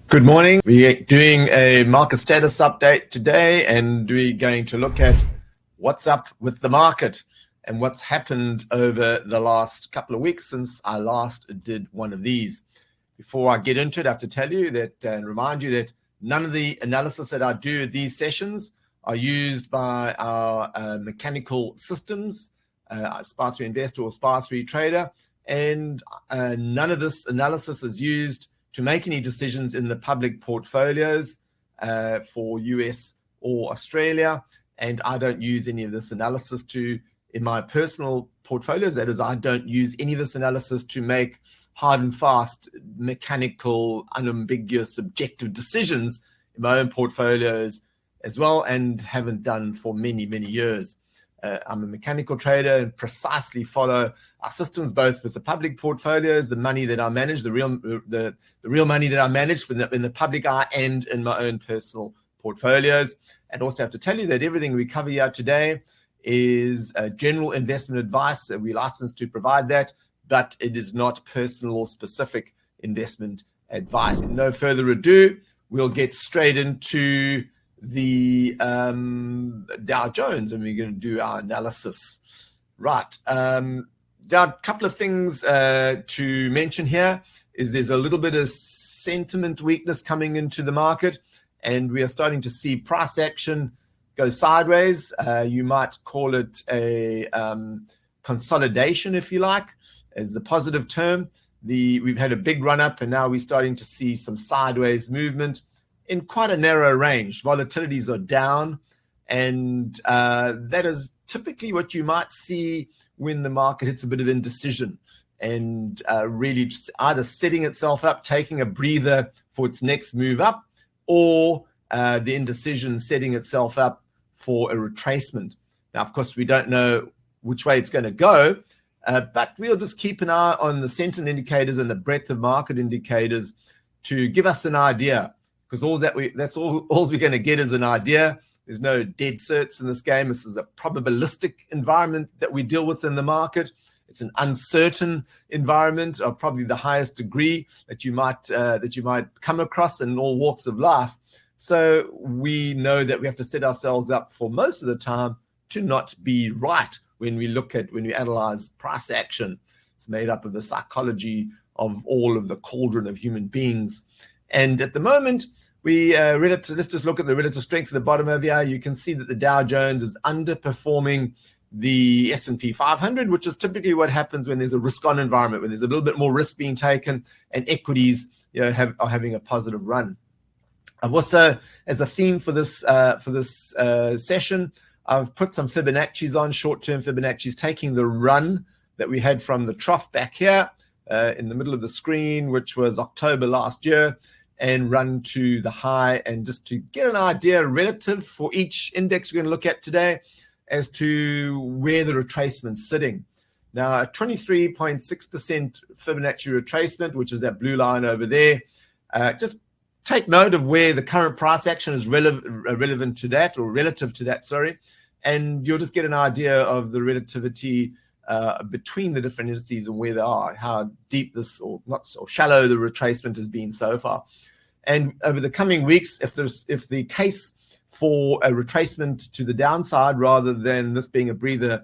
Good morning. We're doing a market status update today, and we're going to look at what's up with the market and what's happened over the last couple of weeks since I last did one of these. Before I get into it, I have to tell you that and remind you that none of the analysis that I do at these sessions are used by our mechanical systems, SPA3 Investor or SPA3 Trader, and none of this analysis is used to make any decisions in the public portfolios for US or Australia. And I don't use any of this analysis in my personal portfolios. That is, I don't use any of this analysis to make hard and fast, mechanical, unambiguous, objective decisions in my own portfolios as well, and haven't done for many, many years. I'm a mechanical trader and precisely follow our systems, both with the public portfolios, the money that I manage, the real money that I manage in the public eye, and in my own personal portfolios. And also have to tell you that everything we cover here today is general investment advice. We're licensed to provide that, but it is not personal or specific investment advice. No further ado, we'll get straight into the Dow Jones, and we're going to do our analysis. Right. There are a couple of things to mention here. There's a little bit of sentiment weakness coming into the market, and we are starting to see price action go sideways. You might call it a consolidation, if you like, as the positive term. We've had a big run up, and now we're starting to see some sideways movement in quite a narrow range. Volatilities are down, and that is typically what you might see when the market hits a bit of indecision and really just either setting itself up, taking a breather for its next move up, or the indecision setting itself up for a retracement. Now, of course, we don't know which way it's going to go, but we'll just keep an eye on the sentiment indicators and the breadth of market indicators to give us an idea. Because that's all we're going to get is an idea. There's no dead certs in this game. This is a probabilistic environment that we deal with in the market. It's an uncertain environment of probably the highest degree that you might come across in all walks of life. So we know that we have to set ourselves up for most of the time to not be right when we analyze price action. It's made up of the psychology of all of the cauldron of human beings. And at the moment, let's just look at the relative strengths at the bottom over here. You can see that the Dow Jones is underperforming the S&P 500, which is typically what happens when there's a risk-on environment, when there's a little bit more risk being taken, and equities are having a positive run. I've also, as a theme for this session, I've put some Fibonacci's on, short-term Fibonacci's, taking the run that we had from the trough back here in the middle of the screen, which was October last year, and run to the high, and just to get an idea relative for each index we're going to look at today as to where the retracement's sitting. Now, a 23.6% Fibonacci retracement, which is that blue line over there, just take note of where the current price action is relevant to that, or relative to that, sorry, and you'll just get an idea of the relativity between the different indices and where they are, how deep this or shallow the retracement has been so far. And over the coming weeks, if the case for a retracement to the downside rather than this being a breather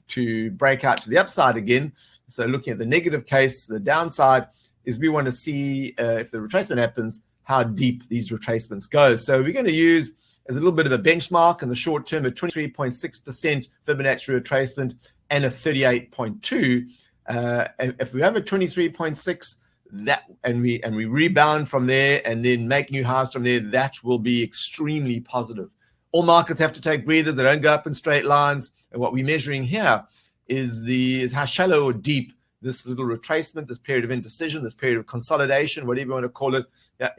to break out to the upside again, so looking at the negative case, the downside, is we want to see if the retracement happens, how deep these retracements go. So we're going to use as a little bit of a benchmark in the short term a 23.6% Fibonacci retracement and a 38.2. If we have a 23.6 and we rebound from there and then make new highs from there, that will be extremely positive. All markets have to take breathers. They don't go up in straight lines. And what we're measuring here is how shallow or deep this little retracement, this period of indecision, this period of consolidation, whatever you want to call it,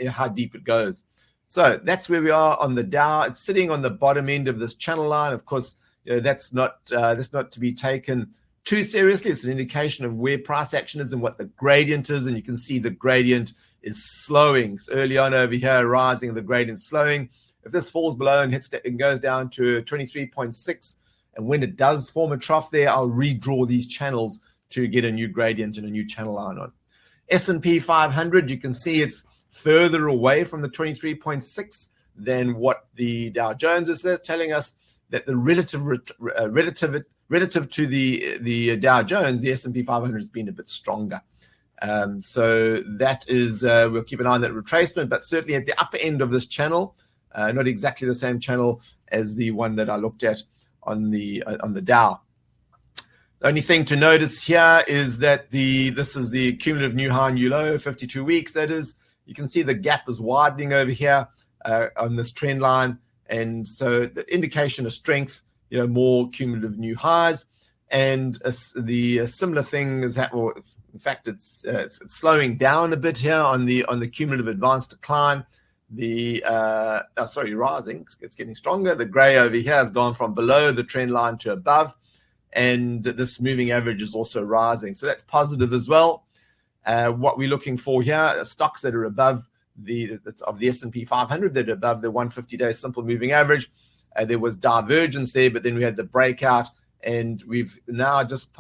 how deep it goes. So that's where we are on the Dow. It's sitting on the bottom end of this channel line. Of course, that's not to be taken too seriously. It's an indication of where price action is and what the gradient is. And you can see the gradient is slowing. So early on over here, rising, and the gradient slowing. If this falls below and goes down to 23.6, and when it does form a trough there, I'll redraw these channels to get a new gradient and a new channel line on. S&P 500, you can see it's further away from the 23.6 than what the Dow Jones is there, telling us that the relative to the Dow Jones, the S&P 500 has been a bit stronger. So that is, we'll keep an eye on that retracement, but certainly at the upper end of this channel, not exactly the same channel as the one that I looked at on the Dow. The only thing to notice here is that this is the cumulative new high, new low, 52 weeks. That is, you can see the gap is widening over here on this trend line, and so the indication of strength, more cumulative new highs, and the similar thing is happening. In fact, it's slowing down a bit here on the cumulative advanced decline. Rising. It's getting stronger. The gray over here has gone from below the trend line to above, and this moving average is also rising. So that's positive as well. What we're looking for here are stocks that are above the S&P 500, that are above the 150-day simple moving average. There was divergence there, but then we had the breakout, and we've now just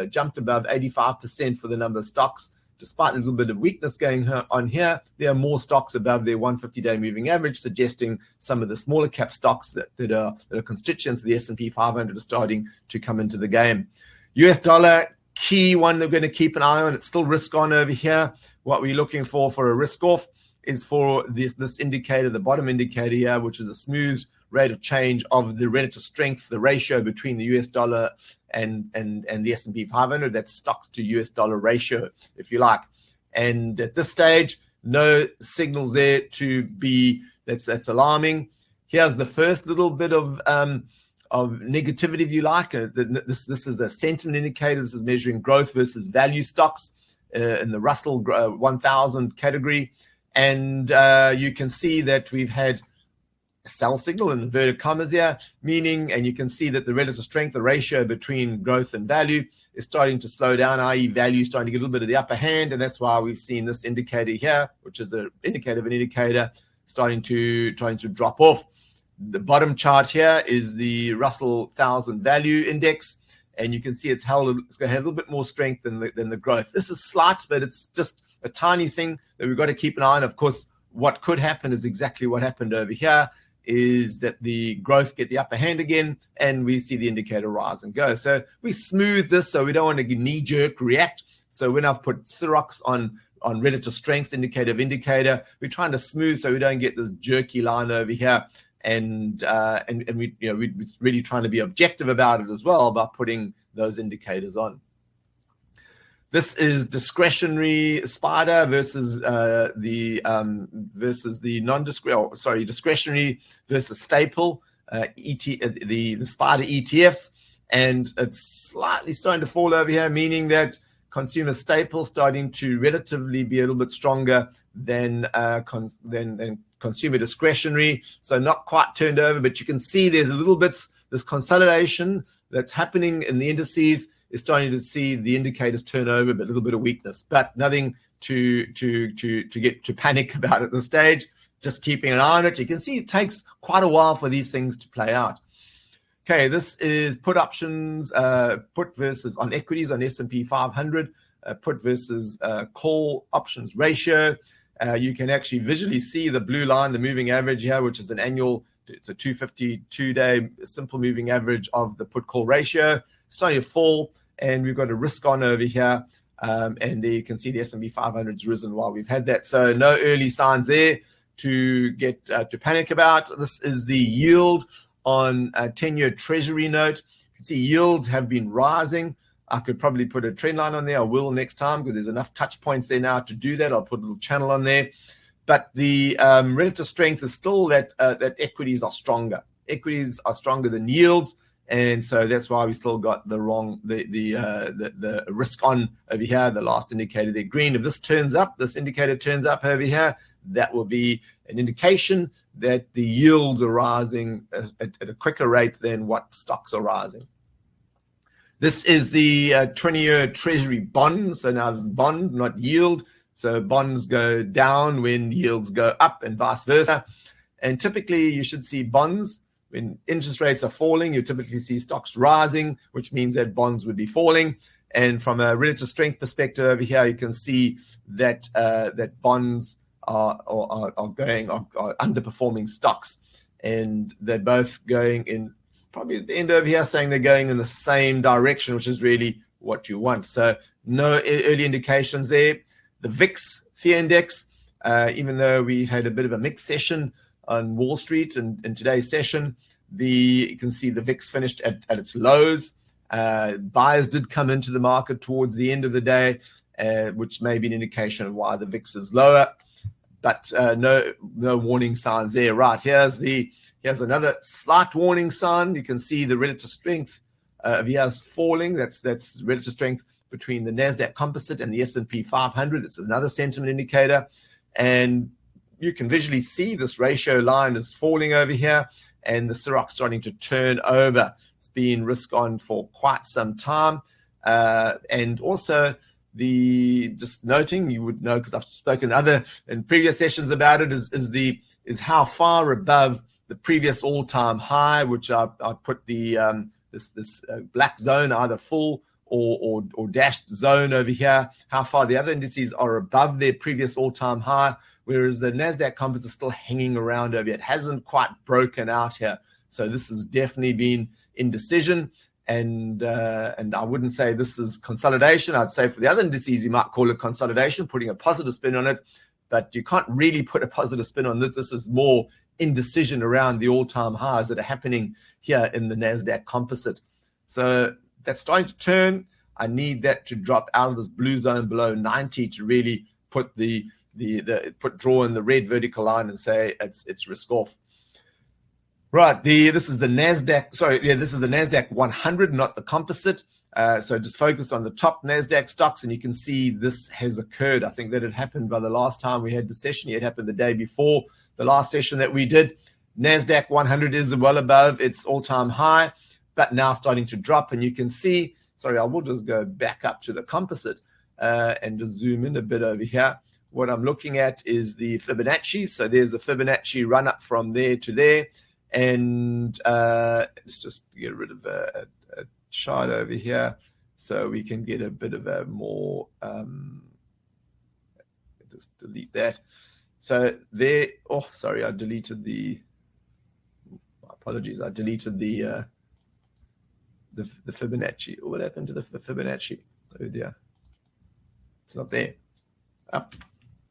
jumped above 85% for the number of stocks. Despite a little bit of weakness going on here, there are more stocks above their 150-day moving average, suggesting some of the smaller cap stocks that are constituents of the S&P 500 are starting to come into the game. US dollar, key one that we're going to keep an eye on. It's still risk on over here. What we're looking for a risk off is for this indicator, the bottom indicator here, which is a smooth rate of change of the relative strength, the ratio between the US dollar and the S&P 500. That's stocks to US dollar ratio, if you like. And at this stage, no signals there to be that's alarming. Here's the first little bit of negativity, if you like. This is a sentiment indicator. This is measuring growth versus value stocks in the Russell 1000 category. And you can see that we've had a sell signal in inverted commas here, meaning, and you can see that the relative strength, the ratio between growth and value is starting to slow down, i.e. value starting to get a little bit of the upper hand. And that's why we've seen this indicator here, which is an indicator of an indicator, trying to drop off. The bottom chart here is the Russell 1000 value index, and you can see it's going to have a little bit more strength than the growth. This is slight, but it's just a tiny thing that we've got to keep an eye on. Of course, what could happen is exactly what happened over here, is that the growth get the upper hand again, and we see the indicator rise and go. So we smooth this, so we don't want to knee-jerk react. So when I've put Cirox on relative strength indicator, we're trying to smooth so we don't get this jerky line over here. And we're really trying to be objective about it as well by putting those indicators on. This is discretionary SPDR versus discretionary versus staple the SPDR ETFs, and it's slightly starting to fall over here, meaning that consumer staple starting to relatively be a little bit stronger than consumer discretionary. So not quite turned over, but you can see there's a little bit this consolidation that's happening in the indices. Is starting to see the indicators turn over, but a little bit of weakness, but nothing to get to panic about at this stage. Just keeping an eye on it. You can see it takes quite a while for these things to play out. Okay, this is put options, put versus on equities on S&P 500, put versus call options ratio. You can actually visually see the blue line, the moving average here, which is an annual. It's a 252-day simple moving average of the put call ratio. Starting to fall, and we've got a risk on over here, and there you can see the S&P 500's risen while we've had that. So no early signs there to get to panic about. This is the yield on a 10-year Treasury note. You can see yields have been rising. I could probably put a trend line on there. I will next time because there's enough touch points there now to do that. I'll put a little channel on there. But the relative strength is still that equities are stronger. Equities are stronger than yields. And so that's why we still got the risk on over here, the last indicator there, green. If this indicator turns up over here, that will be an indication that the yields are rising at a quicker rate than what stocks are rising. This is the 20-year Treasury bond. So now this is bond, not yield. So bonds go down when yields go up and vice versa. And typically you should see bonds. When interest rates are falling, you typically see stocks rising, which means that bonds would be falling. And from a relative strength perspective over here, you can see that bonds are underperforming stocks, and they're both going in probably at the end over here saying they're going in the same direction, which is really what you want. So no early indications there. The VIX fear index, even though we had a bit of a mixed session on Wall Street in today's session, you can see the VIX finished at its lows. Buyers did come into the market towards the end of the day, which may be an indication of why the VIX is lower, but no warning signs there. Right, here's another slight warning sign. You can see the relative strength of EOS falling. That's relative strength between the NASDAQ composite and the S&P 500. This is another sentiment indicator, and you can visually see this ratio line is falling over here, and the Ciroc starting to turn over. It's been risk on for quite some time, and also just noting, you would know because I've spoken in previous sessions about it, is how far above the previous all-time high, which I put the this black zone, either full or dashed zone over here, how far the other indices are above their previous all-time high, whereas the NASDAQ composite is still hanging around over here. It hasn't quite broken out here. So this has definitely been indecision, and I wouldn't say this is consolidation. I'd say for the other indices, you might call it consolidation, putting a positive spin on it, but you can't really put a positive spin on this. This is more indecision around the all-time highs that are happening here in the NASDAQ composite. So that's starting to turn. I need that to drop out of this blue zone below 90 to really put draw in the red vertical line and say it's risk off. Right, this is the NASDAQ. Sorry, yeah, this is the NASDAQ 100, not the composite. So just focus on the top NASDAQ stocks, and you can see this has occurred. I think that it happened by the last time we had the session. It happened the day before the last session that we did. NASDAQ 100 is well above its all-time high, but now starting to drop. And you can see, sorry, I will just go back up to the composite and just zoom in a bit over here. What I'm looking at is the Fibonacci. So there's the Fibonacci run up from there to there. And let's just get rid of a chart over here so we can get a bit of a more, just delete that. So there, oh, sorry, I deleted my apologies, I deleted the Fibonacci. What happened to the Fibonacci? Oh dear, it's not there. Up,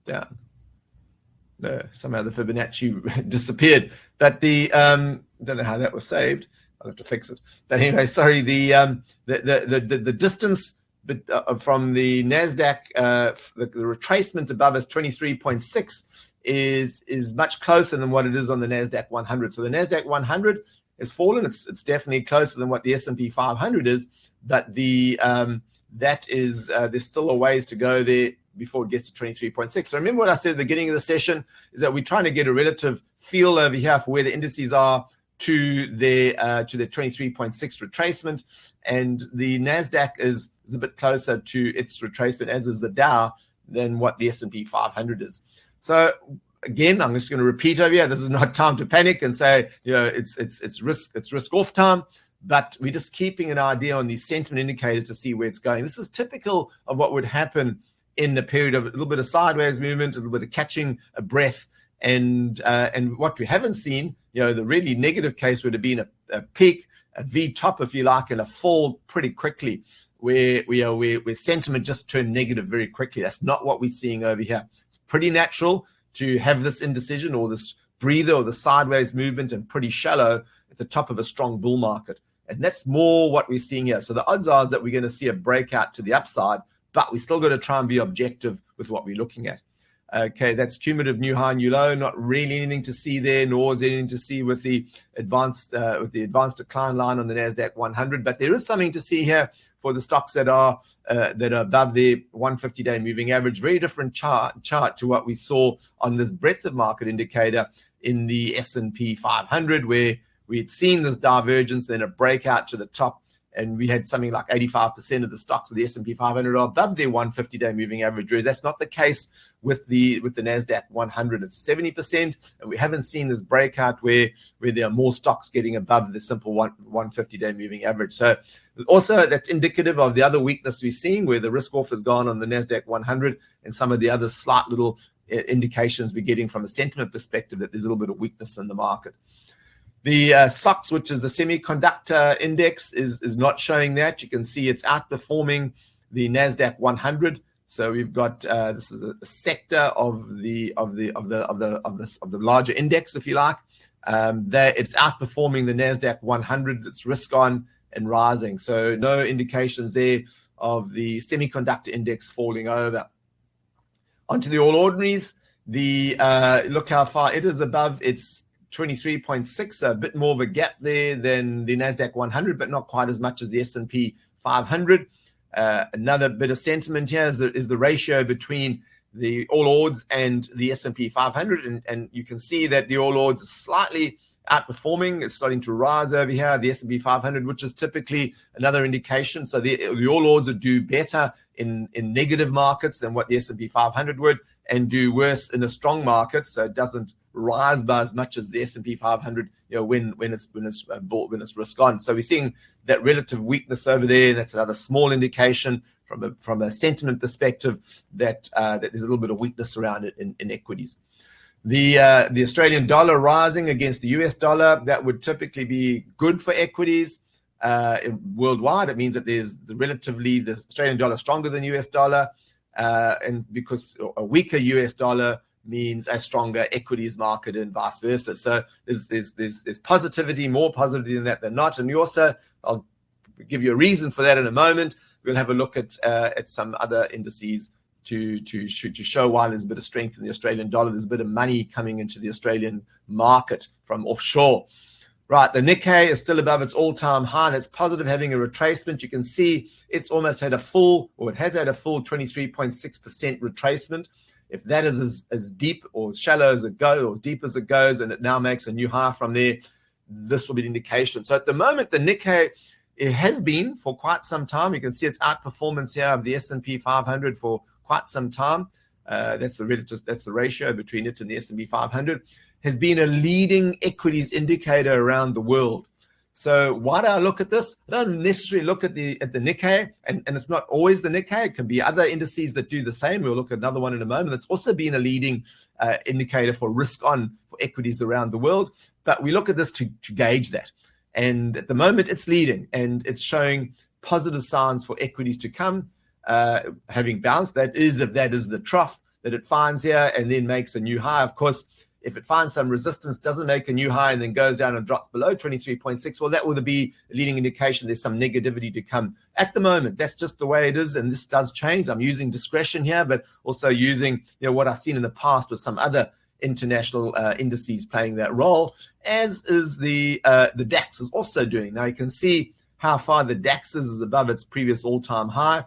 down. No, somehow the Fibonacci disappeared. But don't know how that was saved. I'll have to fix it. But anyway, sorry, the distance from the NASDAQ, the retracement above us, 23.6, is much closer than what it is on the NASDAQ 100. So the NASDAQ 100 has fallen. It's definitely closer than what the S&P 500 is, but that is there's still a ways to go there before it gets to 23.6. So remember what I said at the beginning of the session is that we're trying to get a relative feel over here for where the indices are to their 23.6 retracement, and the NASDAQ is a bit closer to its retracement, as is the Dow, than what the S&P 500 is. So again, I'm just going to repeat over here. This is not time to panic and say, it's risk off time, but we're just keeping an idea on these sentiment indicators to see where it's going. This is typical of what would happen in the period of a little bit of sideways movement, a little bit of catching a breath, and what we haven't seen, the really negative case would have been a peak, a V top, if you like, and a fall pretty quickly, where sentiment just turned negative very quickly. That's not what we're seeing over here. It's pretty natural to have this indecision or this breather or the sideways movement and pretty shallow at the top of a strong bull market. And that's more what we're seeing here. So the odds are that we're going to see a breakout to the upside, but we still got to try and be objective with what we're looking at. Okay, that's cumulative new high, new low. Not really anything to see there, nor is anything to see with the advanced decline line on the NASDAQ 100. But there is something to see here for the stocks that are above the 150-day moving average. Very different chart to what we saw on this breadth of market indicator in the S&P 500, where we had seen this divergence, then a breakout to the top. And we had something like 85% of the stocks of the S&P 500 are above their 150-day moving average. Whereas that's not the case with the NASDAQ 100. It's 70%, and we haven't seen this breakout where there are more stocks getting above the simple 150-day moving average. So also that's indicative of the other weakness we're seeing, where the risk off has gone on the NASDAQ 100 and some of the other slight little indications we're getting from a sentiment perspective that there's a little bit of weakness in the market. The SOX, which is the semiconductor index, is not showing that. You can see it's outperforming the NASDAQ 100. So we've got this is a sector of the larger index, if you like. That it's outperforming the NASDAQ 100. It's risk on and rising. So no indications there of the semiconductor index falling over. Onto the All Ordinaries. Look how far it is above its 23.6, so a bit more of a gap there than the NASDAQ 100, but not quite as much as the S&P 500. Another bit of sentiment here is the ratio between the All Ords and the S&P 500, and you can see that the All Ords is slightly outperforming. It's starting to rise over here, the S&P 500, which is typically another indication. So the All Ords would do better in negative markets than what the S&P 500 would, and do worse in a strong market. So it doesn't rise by as much as the S&P 500, when it's risk on. So we're seeing that relative weakness over there. That's another small indication from a sentiment perspective that there's a little bit of weakness around it in equities. The Australian dollar rising against the US dollar, that would typically be good for equities worldwide. It means that there's the Australian dollar stronger than US dollar, and because a weaker US dollar means a stronger equities market and vice versa. So there's positivity, more positivity than that than not. And we also, I'll give you a reason for that in a moment. We'll have a look at some other indices to show why there's a bit of strength in the Australian dollar. There's a bit of money coming into the Australian market from offshore. Right, the Nikkei is still above its all-time high. That's positive, having a retracement. You can see it's almost had a full, or it has had a full 23.6% retracement. If that is as deep or shallow as it goes, or deep as it goes, and it now makes a new high from there, this will be an indication. So at the moment, the Nikkei, it has been for quite some time. You can see its outperformance here of the S&P 500 for quite some time. That's the ratio between it and the S&P 500. Has been a leading equities indicator around the world. So why do I look at this? I don't necessarily look at the Nikkei, and it's not always the Nikkei. It can be other indices that do the same. We'll look at another one in a moment. It's also been a leading indicator for risk on for equities around the world. But we look at this to gauge that. And at the moment, it's leading, and it's showing positive signs for equities to come, having bounced. That is, if that is the trough that it finds here and then makes a new high. Of course, if it finds some resistance, doesn't make a new high, and then goes down and drops below 23.6, well, that would be a leading indication there's some negativity to come. At the moment, that's just the way it is, and this does change. I'm using discretion here, but also using what I've seen in the past with some other international indices playing that role, as is the DAX is also doing. Now you can see how far the DAX is above its previous all-time high,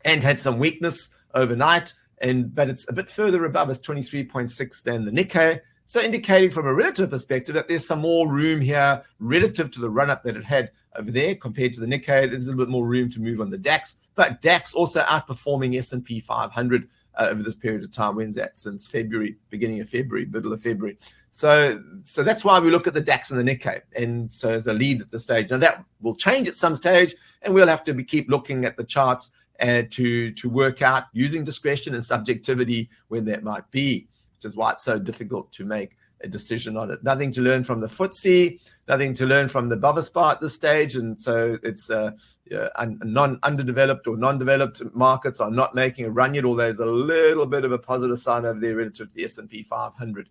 and had some weakness overnight. But it's a bit further above its 23.6 than the Nikkei. So indicating from a relative perspective that there's some more room here relative to the run-up that it had over there compared to the Nikkei. There's a little bit more room to move on the DAX. But DAX also outperforming S&P 500 over this period of time. When's that? Since February, beginning of February, middle of February. So that's why we look at the DAX and the Nikkei. And so as a lead at this stage. Now that will change at some stage, and we'll have to keep looking at the charts to work out using discretion and subjectivity when that might be, which is why it's so difficult to make a decision on it. Nothing to learn from the FTSE, nothing to learn from the Bovespa at this stage, and so it's underdeveloped or non-developed markets are not making a run yet, although there's a little bit of a positive sign over there relative to the S&P 500.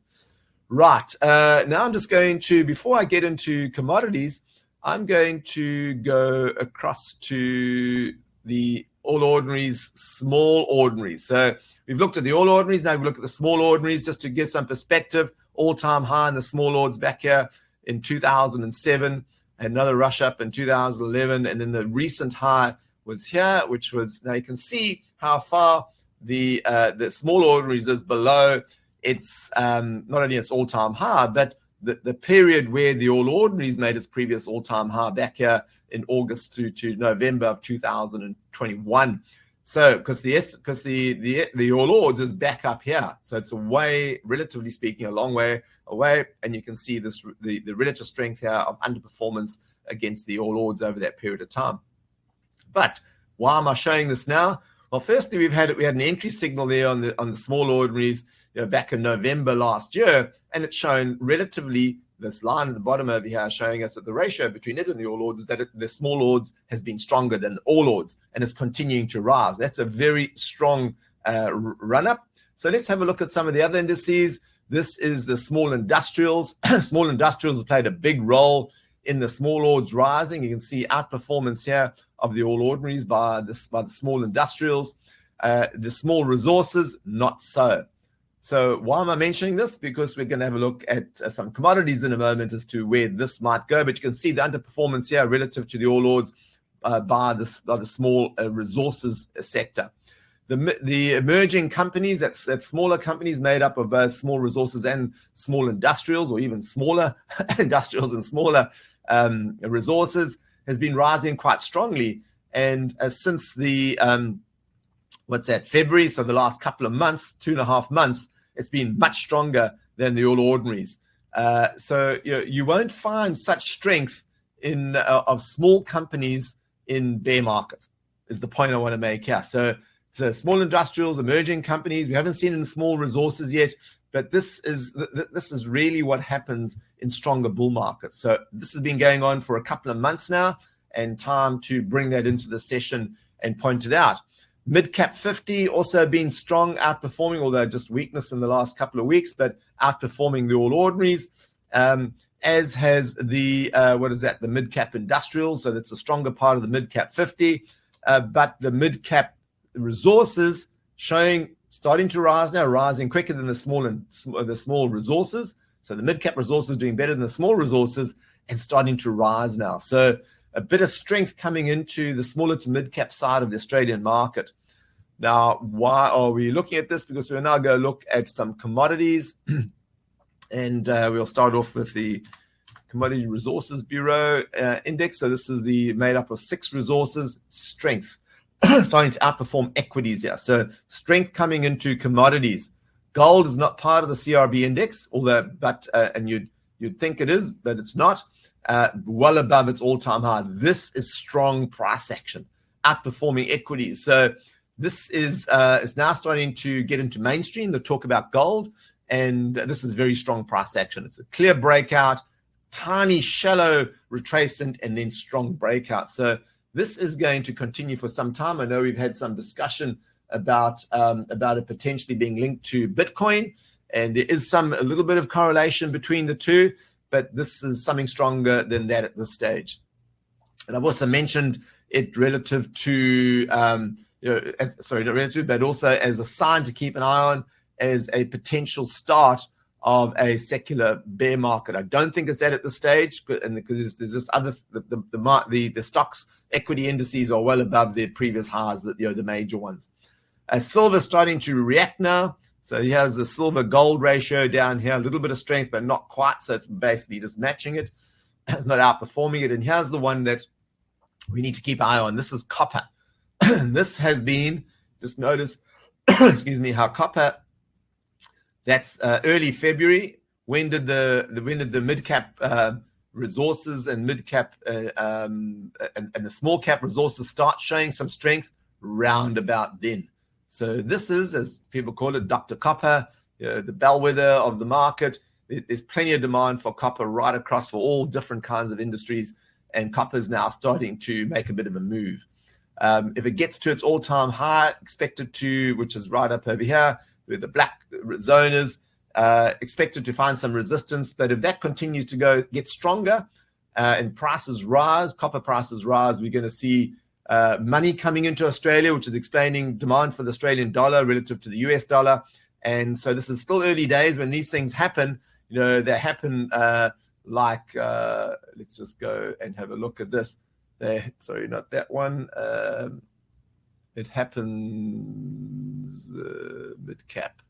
Right, now I'm just going to, before I get into commodities, I'm going to go across to the All Ordinaries, Small Ordinaries. So we've looked at the All Ordinaries. Now we look at the Small Ordinaries just to give some perspective. All-time high in the Small Ords back here in 2007. Had another rush up in 2011. And then the recent high was here, which was, now you can see how far the Small Ordinaries is below its, not only its all-time high, but the period where the All Ordinaries made its previous all-time high back here in August to November of 2021. So because the All Ords is back up here, so it's a way, relatively speaking, a long way away, and you can see this the relative strength here of underperformance against the All Ords over that period of time. But why am I showing this now? Well, firstly, we had an entry signal there on the small ordinaries, back in November last year, and it's shown relatively, this line at the bottom over here showing us that the ratio between it and the all ords is that the small ords has been stronger than the all ords, and it's continuing to rise. That's a very strong run up. So let's have a look at some of the other indices. This is the small industrials. Small industrials have played a big role in the small ords rising. You can see outperformance here of the all ordinaries by the small industrials. The small resources, not so. So why am I mentioning this? Because we're going to have a look at some commodities in a moment as to where this might go. But you can see the underperformance here relative to the all ords by the small resources sector. The emerging companies, that's smaller companies made up of both small resources and small industrials, or even smaller industrials and smaller resources, has been rising quite strongly. And since the February, so the last couple of months, 2.5 months, it's been much stronger than the all ordinaries. So you won't find such strength in of small companies in bear markets, is the point I want to make here. So small industrials, emerging companies, we haven't seen in small resources yet, but this is really what happens in stronger bull markets. So this has been going on for a couple of months now, and time to bring that into the session and point it out. Mid-cap 50 also been strong, outperforming, although just weakness in the last couple of weeks, but outperforming the all ordinaries, as has the, the mid-cap industrials. So that's a stronger part of the mid-cap 50, but the mid-cap resources starting to rise now, rising quicker than the small resources. So the mid-cap resources doing better than the small resources and starting to rise now. So a bit of strength coming into the smaller to mid-cap side of the Australian market. Now, why are we looking at this? Because we'll now go look at some commodities, and we'll start off with the Commodity Resources Bureau Index. So this is made up of 6 resources, strength, starting to outperform equities here. So strength coming into commodities. Gold is not part of the CRB index, and you'd think it is, but it's not. Well above its all-time high. This is strong price action, outperforming equities. So this is now starting to get into mainstream, the talk about gold, and this is very strong price action. It's a clear breakout, tiny, shallow retracement, and then strong breakout. So this is going to continue for some time. I know we've had some discussion about it potentially being linked to Bitcoin, and there is a little bit of correlation between the two, but this is something stronger than that at this stage. And I've also mentioned it relative to, but also as a sign to keep an eye on, as a potential start of a secular bear market. I don't think it's that at this stage, because there's this other, the stocks, equity indices are well above their previous highs, the major ones. Silver starting to react now. So here's the silver gold ratio down here, a little bit of strength, but not quite. So it's basically just matching it. It's not outperforming it. And here's the one that we need to keep an eye on. This is copper. This has been, just notice, how copper, that's early February. When did the mid-cap resources and mid-cap and the small-cap resources start showing some strength? Round about then. So this is, as people call it, Dr. Copper, the bellwether of the market. There's plenty of demand for copper right across for all different kinds of industries, and copper is now starting to make a bit of a move. If it gets to its all-time high, expected to, which is right up over here, where the black zone is, expected to find some resistance. But if that continues to get stronger and prices rise, copper prices rise, we're going to see money coming into Australia, which is explaining demand for the Australian dollar relative to the US dollar. And so this is still early days when these things happen. They happen let's just go and have a look at this. Sorry, not that one. It happens mid-cap.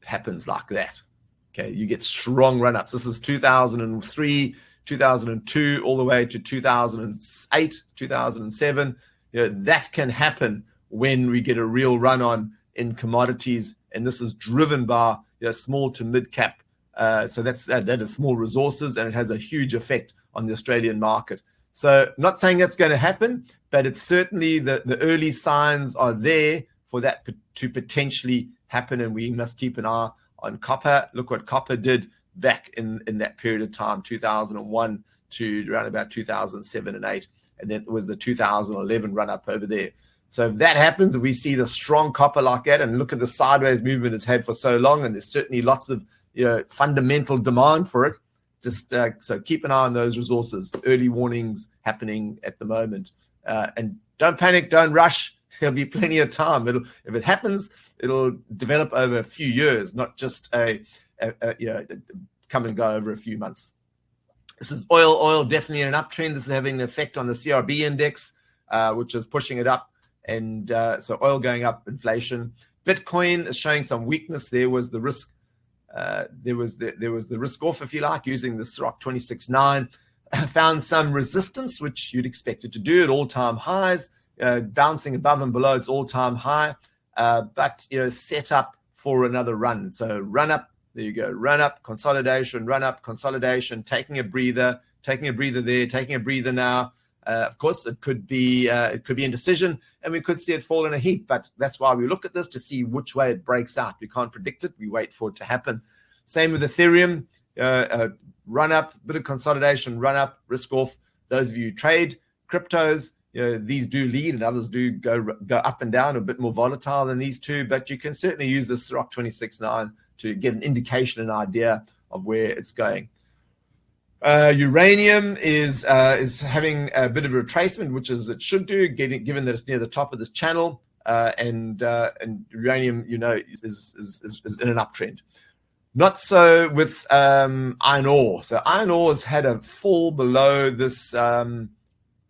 Happens like that. Okay, you get strong run-ups. This is 2003, 2002, all the way to 2008, 2007. That can happen when we get a real run-on in commodities, and this is driven by small to mid-cap. So that is small resources, and it has a huge effect on the Australian market. So not saying that's going to happen, but it's certainly the early signs are there for that to potentially happen, and we must keep an eye on copper. Look what copper did back in that period of time, 2001 to around about 2007 and 8, and then it was the 2011 run up over there. So if that happens, if we see the strong copper like that, and look at the sideways movement it's had for so long, and there's certainly lots of fundamental demand for it, just so keep an eye on those resources. Early warnings happening at the moment, and don't panic, don't rush. There'll be plenty of time. If it happens, it'll develop over a few years, not just a come and go over a few months. This is oil. Oil definitely in an uptrend. This is having an effect on the CRB index, which is pushing it up. And so oil going up, inflation. Bitcoin is showing some weakness. There was the risk. There was the risk off, if you like, using the SROC 26.9. Found some resistance, which you'd expect it to do at all-time highs, bouncing above and below its all-time high, but set up for another run. So run up. There you go. Run up, consolidation, run up, consolidation, taking a breather there, taking a breather now. Of course, it could be indecision, and we could see it fall in a heap. But that's why we look at this to see which way it breaks out. We can't predict it. We wait for it to happen. Same with Ethereum. Run up, bit of consolidation, run up, risk off. Those of you who trade cryptos, these do lead, and others do go up and down, a bit more volatile than these two. But you can certainly use the SROC 26.9 to get an indication, an idea of where it's going. Uranium is having a bit of a retracement, which is it should do, given that it's near the top of this channel, and uranium, is in an uptrend. Not so with iron ore. So iron ore has had a fall below this.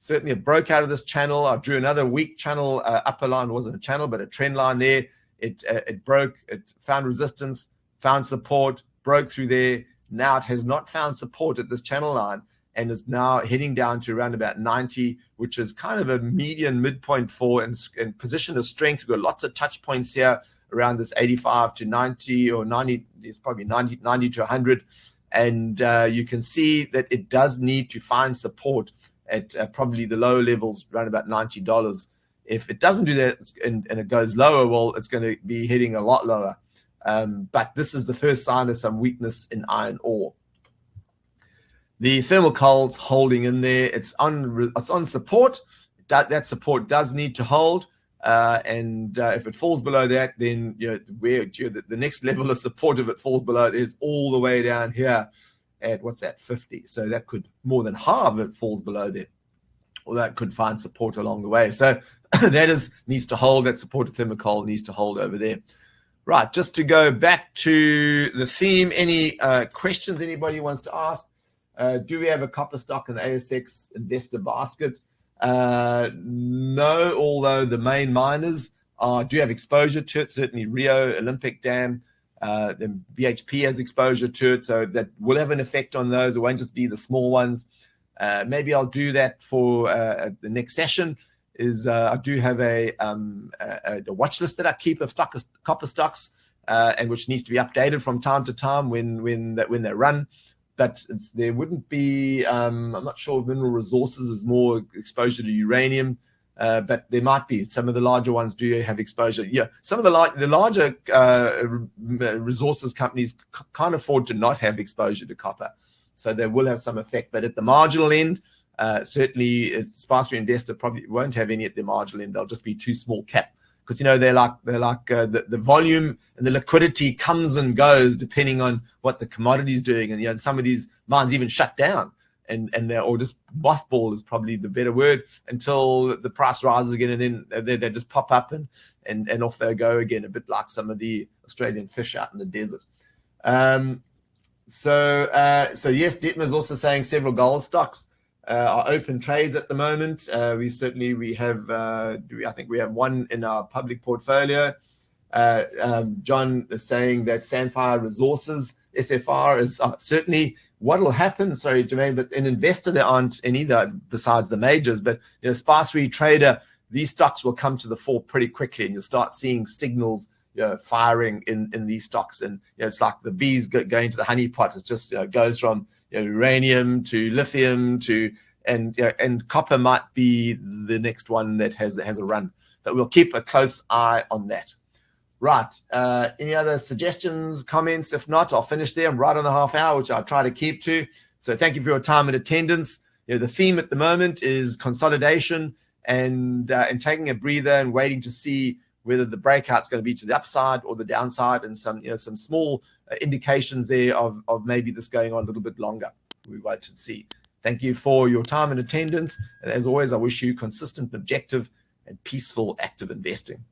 Certainly, it broke out of this channel. I drew another weak channel. Upper line wasn't a channel, but a trend line there. It broke. It found resistance, found support, broke through there. Now it has not found support at this channel line and is now heading down to around about 90, which is kind of a median midpoint for and position of strength. We've got lots of touch points here around this 85 to 90 or 90. It's probably 90 to 100. And you can see that it does need to find support at probably the lower levels around about $90. If it doesn't do that and it goes lower, well, it's going to be hitting a lot lower. But this is the first sign of some weakness in iron ore. The thermal coal's holding in there. It's on support. That support does need to hold. And if it falls below that, then the next level of support, if it falls below, is all the way down here at what's that, 50. So that could more than halve if it falls below there. Or that could find support along the way. So that needs to hold. That support of thermal coal needs to hold over there. Right, just to go back to the theme, any questions anybody wants to ask? Do we have a copper stock in the ASX investor basket? No, although the main miners do have exposure to it. Certainly Rio, Olympic Dam, then BHP has exposure to it, so that will have an effect on those. It won't just be the small ones. Maybe I'll do that for the next session. I do have a watch list that I keep of copper stocks, and which needs to be updated from time to time when they run. But there wouldn't be. I'm not sure if mineral resources is more exposure to uranium, but there might be. Some of the larger ones do have exposure. Yeah, some of the larger resources companies can't afford to not have exposure to copper, so they will have some effect. But at the marginal end, certainly Spark-Street Investor probably won't have any at the marginal end. They'll just be too small cap, because they're like the volume and the liquidity comes and goes depending on what the commodity is doing, and some of these mines even shut down and they're, or just mothball is probably the better word, until the price rises again, and then they just pop up and off they go again, a bit like some of the Australian fish out in the desert. So yes, Detmer is also saying several gold stocks are open trades at the moment. We have I think we have one in our public portfolio. John is saying that Sandfire Resources, SFR, is certainly what will happen. Sorry, Jermaine, but in investor there aren't any besides the majors. But Spark-Street Trader, these stocks will come to the fore pretty quickly, and you'll start seeing signals firing in these stocks. And it's like the bees going to the honey pot. It just goes from uranium to lithium to and copper might be the next one that has a run, but we'll keep a close eye on that. Right. Any other suggestions, comments? If not, I'll finish there. I'm right on the half hour, which I'll try to keep to. So thank you for your time and attendance. The theme at the moment is consolidation and taking a breather and waiting to see whether the breakout's going to be to the upside or the downside, and some small indications there of maybe this going on a little bit longer. We wait to see. Thank you for your time and attendance. And as always, I wish you consistent, objective, and peaceful active investing.